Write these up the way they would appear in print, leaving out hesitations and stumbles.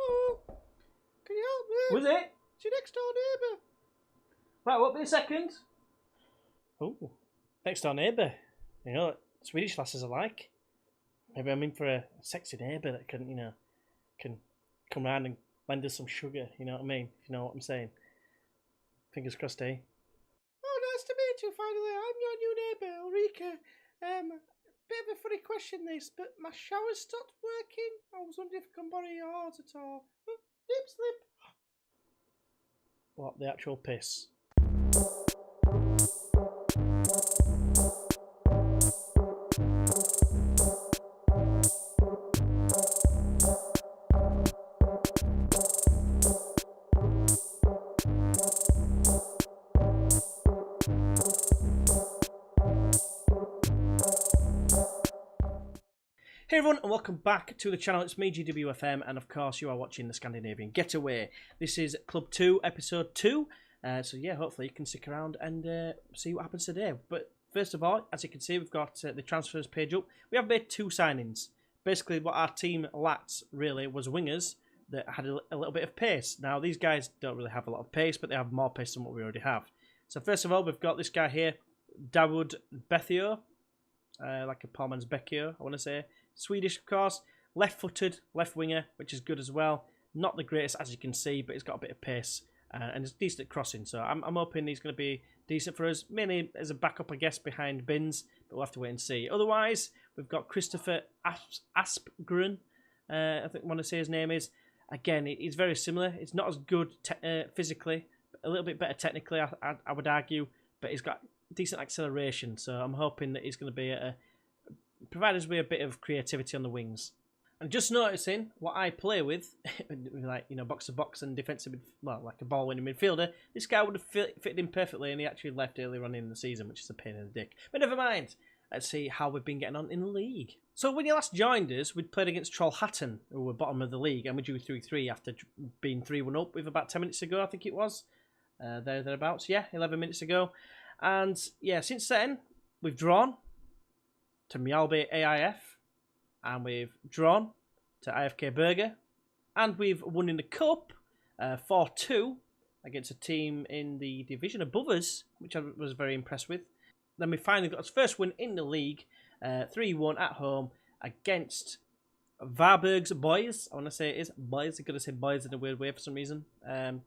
Hello? Can you help me? Was it? It's your next door neighbour. Right, won't be a second. Oh, next door neighbour. You know what Swedish lasses are like. Maybe I'm in for a sexy neighbour that can, can come round and lend us some sugar, you know what I mean? If you know what I'm saying. Fingers crossed, eh? Oh, nice to meet you, finally. I'm your new neighbour, Ulrika. Bit of a funny question, this, but my shower's stopped working. I was wondering if I can borrow yours at all. Oh, nip slip. What, the actual piss? Hey everyone, and welcome back to the channel. It's me, GWFM, and of course you are watching the Scandinavian Getaway. This is Club 2, Episode 2. So yeah, hopefully you can stick around and see what happens today. But first of all, as you can see, we've got the transfers page up. We have made 2 signings. Basically, what our team lacked, really, was wingers that had a little bit of pace. Now, these guys don't really have a lot of pace, but they have more pace than what we already have. So first of all, we've got this guy here, Dawood Bethio, like a Palman's Becchio, I want to say. Swedish, of course, left-footed, left winger, which is good as well. Not the greatest, as you can see, but he's got a bit of pace and it's decent at crossing. So I'm hoping he's going to be decent for us, mainly as a backup, I guess, behind Bins, but we'll have to wait and see. Otherwise, we've got Christopher Aspgren, I think I want to say his name is. Again, he's very similar. It's not as good physically, a little bit better technically, I would argue, but he's got decent acceleration. So I'm hoping that he's going to be provide us with a bit of creativity on the wings. And just noticing what I play with, like, box to box and defensive, well, like a ball winning midfielder, this guy would have fitted in perfectly, and he actually left earlier on in the season, which is a pain in the dick. But never mind. Let's see how we've been getting on in the league. So when you last joined us, we'd played against Trollhättan, who were bottom of the league, and we drew 3-3 after being 3-1 up with about 10 minutes ago, I think it was. Thereabouts, yeah, 11 minutes ago. And yeah, since then, we've drawn to Mjölby AIF, and we've drawn to IFK Berger, and we've won in the cup 4-2 against a team in the division above us, which I was very impressed with. Then we finally got our first win in the league, 3-1 at home against Varberg's boys. I want to say it is boys. I'm going to say boys in a weird way for some reason. It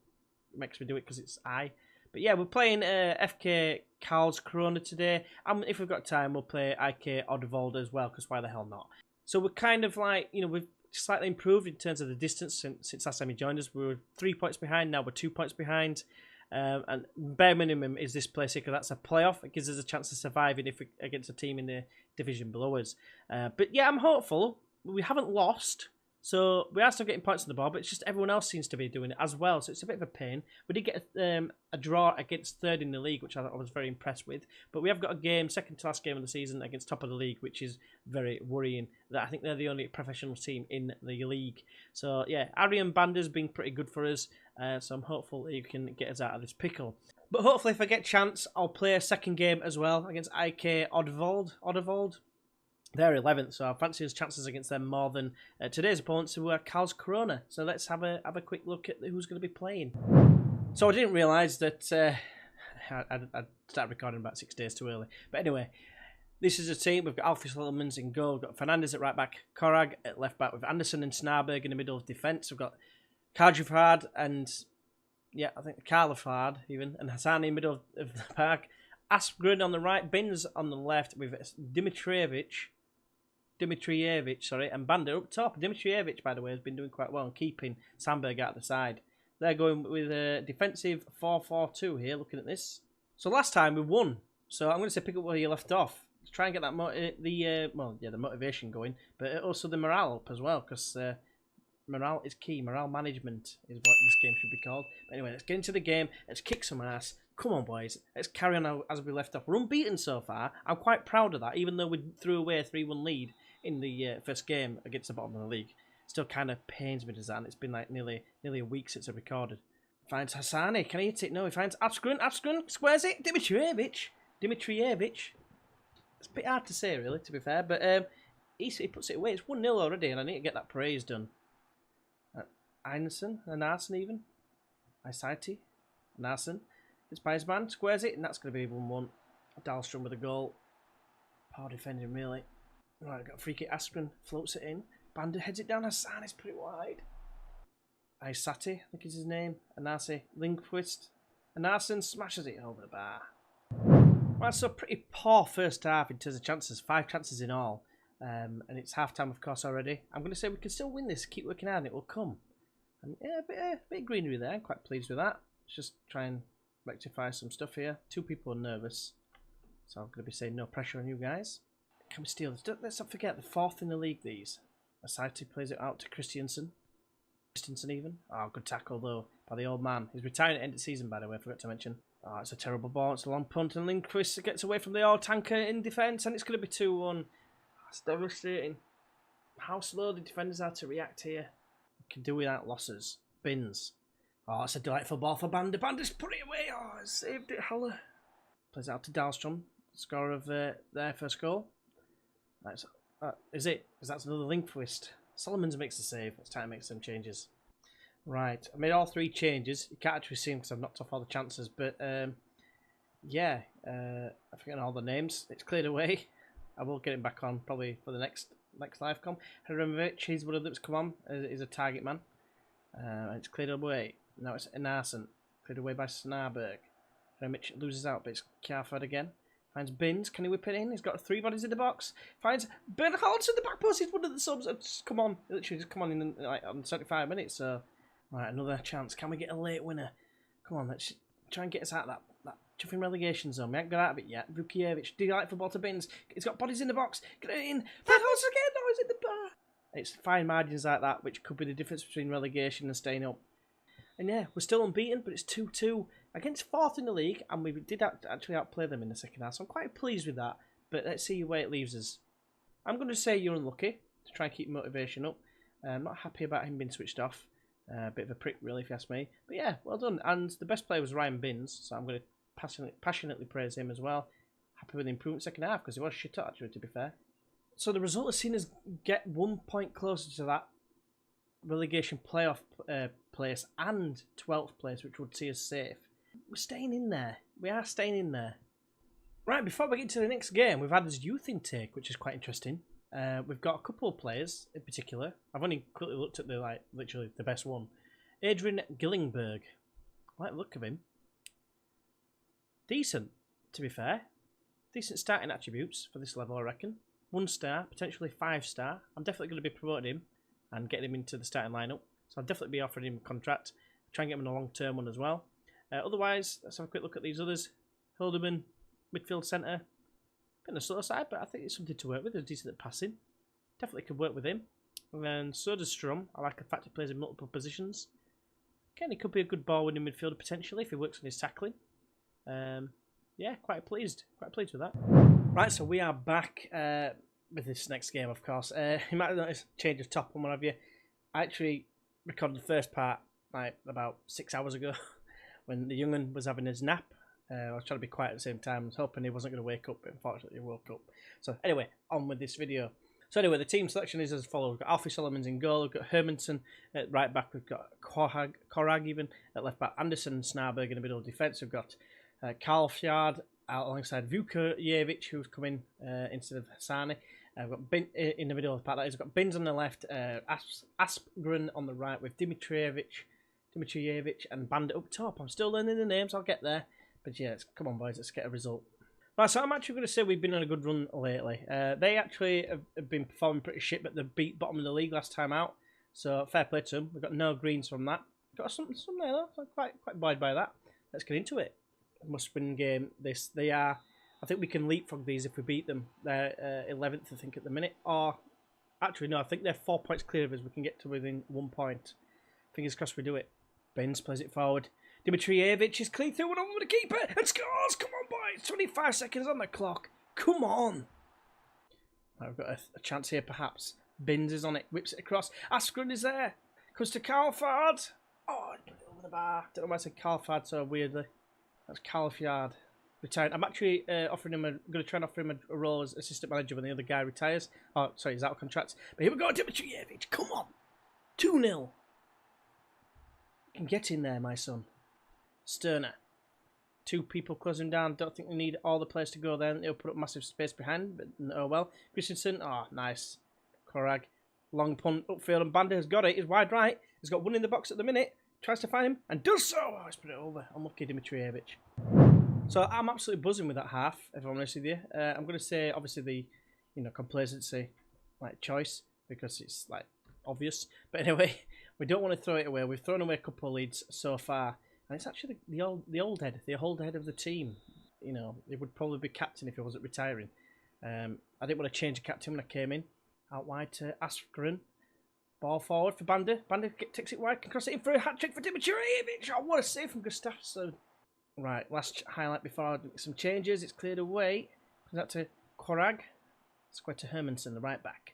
makes me do it because it's I. But yeah, we're playing FK Karlskrona today. And if we've got time, we'll play IK Oddevold as well, because why the hell not? So we're kind of like, we've slightly improved in terms of the distance since last time he joined us. We were 3 points behind, now we're 2 points behind. And bare minimum is this place here, because that's a playoff. It gives us a chance of surviving if we against a team in the division below us. But yeah, I'm hopeful. We haven't lost. So we are still getting points on the board, but it's just everyone else seems to be doing it as well. So it's a bit of a pain. We did get a draw against third in the league, which I was very impressed with. But we have got a game, second to last game of the season, against top of the league, which is very worrying. That I think they're the only professional team in the league. So yeah, Aryan Bander's been pretty good for us. So I'm hopeful he can get us out of this pickle. But hopefully if I get a chance, I'll play a second game as well against IK Oddevold. They're 11th, so I fancy his chances against them more than today's opponents, who are Karlskrona. So let's have a quick look at who's going to be playing. So I didn't realise that I started recording about 6 days too early. But anyway, this is a team. We've got Alfie Solomons in goal. We've got Fernandez at right back, Korag at left back, with Anderson and Snarberg in the middle of defence. We've got Kajifard and, yeah, I think Karlafard even, and Hassani in the middle of the park. Aspgren on the right, Bins on the left, with Dimitrievich, and Bander up top. Dimitrievich, by the way, has been doing quite well in keeping Sandberg out the side. They're going with a defensive 4-4-2 here, looking at this. So last time we won. So I'm going to say pick up where you left off. Let's try and get that the motivation going, but also the morale up as well, because morale is key. Morale management is what this game should be called. But anyway, let's get into the game. Let's kick some ass. Come on, boys. Let's carry on as we left off. We're unbeaten so far. I'm quite proud of that, even though we threw away a 3-1 lead in the first game against the bottom of the league. Still kind of pains me to that, and it's been like nearly a week since I recorded. Finds Hassani. Can he hit it? No, he finds Aspgren squares it. Dimitrievich. It's a bit hard to say, really, to be fair, but he puts it away. It's 1-0 already, and I need to get that praise done. Einarsson, Einarsson even. Isaiti, Einarsson. It's by his man, squares it, and that's going to be 1-1. Dahlstrom with a goal. Power defending, really. Right, I've got a free kick. Askren floats it in. Banda heads it down. Hassan is pretty wide. Isati, I think is his name. Anasi, Lindqvist. Einarsson smashes it over the bar. Well, so pretty poor first half in terms of chances. 5 chances in all. And it's half-time, of course, already. I'm going to say we can still win this. Keep working hard and it will come. And yeah, a bit of greenery there. I'm quite pleased with that. Let's just try and rectify some stuff here. 2 people are nervous. So I'm going to be saying no pressure on you guys. Can we steal this? Let's not forget, the 4th in the league, these. Asati plays it out to Christiansen. Christensen even. Oh, good tackle, though, by the old man. He's retiring at the end of the season, by the way, I forgot to mention. Oh, it's a terrible ball. It's a long punt, and Lindqvist gets away from the old tanker in defence, and it's going to be 2-1. That's devastating. How slow the defenders are to react here. We can do without losses. Bins. Oh, it's a delightful ball for Banda. Banda's put it away. Oh, saved it, Haller. Plays it out to Dahlstrom. Scorer of their first goal. That's, is it? Because that's another Lindqvist. Solomons makes the save. It's time to make some changes. Right, I made all 3 changes. You can't actually see them because I've knocked off all the chances. But yeah, I've forgotten all the names. It's cleared away. I will get him back on probably for the next live com. Hremovic, he's one of them that's come on. He's a target man. It's cleared away. Now it's Einarsson. Cleared away by Snarberg. Hremovic loses out, but it's Kjarford again. Finds Bins. Can he whip it in? He's got 3 bodies in the box. Finds Bernhards in the back post. He's one of the subs. Just come on. Literally just come on in like on 75 minutes. So, right, another chance. Can we get a late winner? Come on, let's try and get us out of that chuffing relegation zone. We haven't got out of it yet. Vukiewicz, delightful ball to Bins. He's got bodies in the box. Get it in. Bernhards again. No, he's in the bar. It's fine margins like that, which could be the difference between relegation and staying up. And yeah, we're still unbeaten, but it's 2-2 against 4th in the league, and we did actually outplay them in the second half, so I'm quite pleased with that. But let's see where it leaves us. I'm going to say you're unlucky to try and keep motivation up. I'm not happy about him being switched off. A bit of a prick, really, if you ask me. But yeah, well done. And the best player was Ryan Bins, so I'm going to passionately praise him as well. Happy with the improvement second half, because he was shit up, actually, to be fair. So the result has seen us get 1 point closer to that relegation playoff place and 12th place, which would see us safe. We're staying in there. We are staying in there. Right, before we get to the next game, we've had this youth intake, which is quite interesting. We've got a couple of players in particular. I've only quickly looked at literally the best one. Adrian Gillingberg. I like the look of him. Decent, to be fair. Decent starting attributes for this level, I reckon. 1 star, potentially 5 star. I'm definitely going to be promoting him and getting him into the starting lineup. So I'll definitely be offering him a contract. Try and get him in a long-term one as well. Otherwise, let's have a quick look at these others. Hildeman, midfield centre. Bit on the slow side, but I think it's something to work with. There's decent at passing. Definitely could work with him. And then Soderstrom, I like the fact he plays in multiple positions. Again, he could be a good ball-winning midfielder potentially if he works on his tackling. Yeah, quite pleased. Quite pleased with that. Right, so we are back with this next game, of course. You might have noticed a change of top and what have you. I actually recorded the first part like about 6 hours ago when the young'un was having his nap. I was trying to be quiet at the same time. I was hoping he wasn't going to wake up, but unfortunately he woke up. So anyway, on with this video. So anyway, the team selection is as follows. We've got Alfie Solomons in goal. We've got Hermanson at right back. We've got Korag even at left back. Anderson and Snarberg in the middle of defence. We've got Karlskrona alongside Vukiewicz, who's coming instead of Hassani. We've got Bin in the middle of the pack. We've got Bins on the left, Aspgren on the right with Dimitrijevic and Bandit up top. I'm still learning the names. I'll get there. But yeah, come on, boys. Let's get a result. Right, so I'm actually going to say we've been on a good run lately. They actually have been performing pretty shit, but they beat bottom of the league last time out. So fair play to them. We've got no greens from that. Got something there though. So I'm quite buoyed by that. Let's get into it. Must-win game. They are. I think we can leapfrog these if we beat them. They're 11th, I think, at the minute. Or actually, no. I think they're 4 points clear of us. We can get to within 1 point. Fingers crossed we do it. Benz plays it forward. Dimitrijevic is clean through one over the keeper and scores. Come on, boys. 25 seconds on the clock. Come on. Right, we've got a chance here, perhaps. Bins is on it. Whips it across. Askren is there. Comes to Karlskrona. Oh, over the bar. Don't know why I said Karlskrona so weirdly. That's Karlskrona. Retired. I'm actually offering him going to try and offer him a role as assistant manager when the other guy retires. Oh, sorry, he's out of contract. But here we go, Dimitrijevic. Come on. 2-0. can get in there, my son. Sterner. 2 people closing down. Don't think they need all the players to go there. They'll put up massive space behind, but oh well. Christensen, oh, nice. Korag, long punt upfield, and Banda has got it. He's wide right. He's got one in the box at the minute. Tries to find him, and does so. Oh, he's put it over. Unlucky Dimitrievich. So I'm absolutely buzzing with that half, if I'm honest with you. I'm going to say, obviously, the complacency choice, because it's obvious. But anyway, we don't want to throw it away. We've thrown away a couple of leads so far. And it's actually the old head of the team. He would probably be captain if he wasn't retiring. I didn't want to change the captain when I came in. Out wide to Askren. Ball forward for Banda. Banda takes it wide, can cross it in for a hat-trick for Dimitrievich. Oh, what a save from Gustafsson. Right, last highlight before I do some changes. It's cleared away. Comes out to Korag. Square to Hermansen, the right back.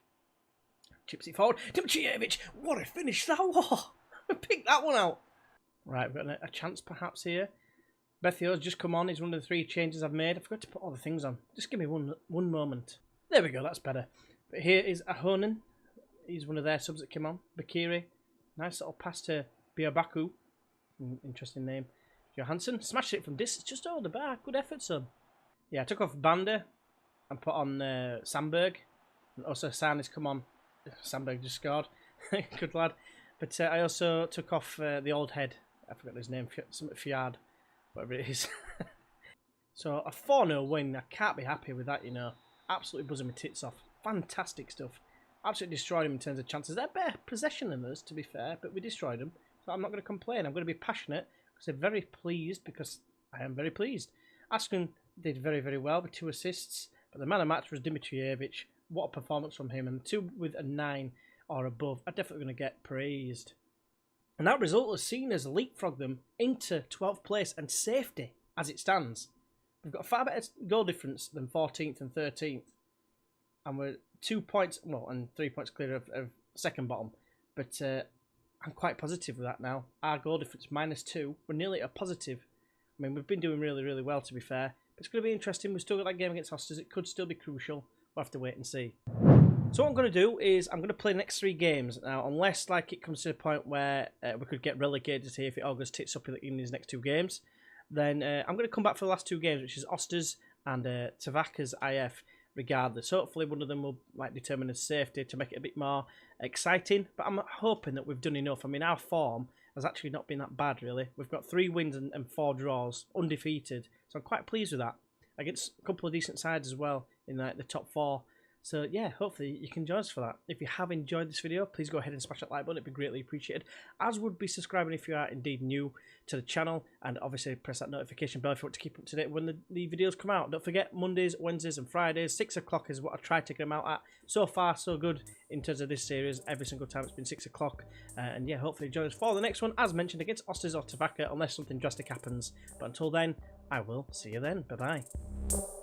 Chips it forward. Dimitrievich, what a finish that was. Pick that one out. Right, we've got a chance perhaps here. Bethio's just come on. He's one of the 3 changes I've made. I forgot to put all the things on. Just give me one moment. There we go, that's better. But here is Ahonen. He's one of their subs that came on. Bakiri. Nice little pass to Biobaku. Interesting name. Johansson. Smashed it from distance just over the bar. Good effort, son. Yeah, I took off Banda and put on Sandberg. And also San has come on. Sandberg just scored. Good lad. But I also took off the old head. I forgot his name. Something Fiard. Whatever it is. So a 4-0 win. I can't be happy with that, Absolutely buzzing my tits off. Fantastic stuff. Absolutely destroyed him in terms of chances. They're better possession than us, to be fair, but we destroyed them. So I'm not going to complain. I'm going to be passionate because I'm very pleased, because I am very pleased. Askren did very, very well with 2 assists, but the man of the match was Dimitrievich. What a performance from him. And 2 with a 9 or above are definitely going to get praised. And that result has seen us leapfrog them into 12th place and safety as it stands. We've got a far better goal difference than 14th and 13th. And we're 2 points, well, and 3 points clear of second bottom. But I'm quite positive with that now. Our goal difference -2. We're nearly at a positive. I mean, we've been doing really, really well, to be fair. But it's going to be interesting. We've still got that game against Hosters. It could still be crucial. We'll have to wait and see. So what I'm going to do is I'm going to play the next 3 games. Now, unless it comes to a point where we could get relegated here if it all goes tits up in these next 2 games, then I'm going to come back for the last 2 games, which is Osters and Tavaka's IF, regardless. Hopefully one of them will determine his safety to make it a bit more exciting. But I'm hoping that we've done enough. I mean, our form has actually not been that bad, really. We've got 3 wins and 4 draws, undefeated. So I'm quite pleased with that. Against a couple of decent sides as well in the top 4. So yeah, hopefully you can join us for that. If you have enjoyed this video, please go ahead and smash that like button. It'd be greatly appreciated. As would be subscribing if you are indeed new to the channel. And obviously press that notification bell if you want to keep up to date when the videos come out. Don't forget, Mondays, Wednesdays and Fridays, 6 o'clock is what I try to get them out at. So far, so good in terms of this series. Every single time it's been 6 o'clock. And yeah, hopefully join us for the next one, as mentioned, against Osters or Tavaka, unless something drastic happens. But until then, I will see you then. Bye-bye.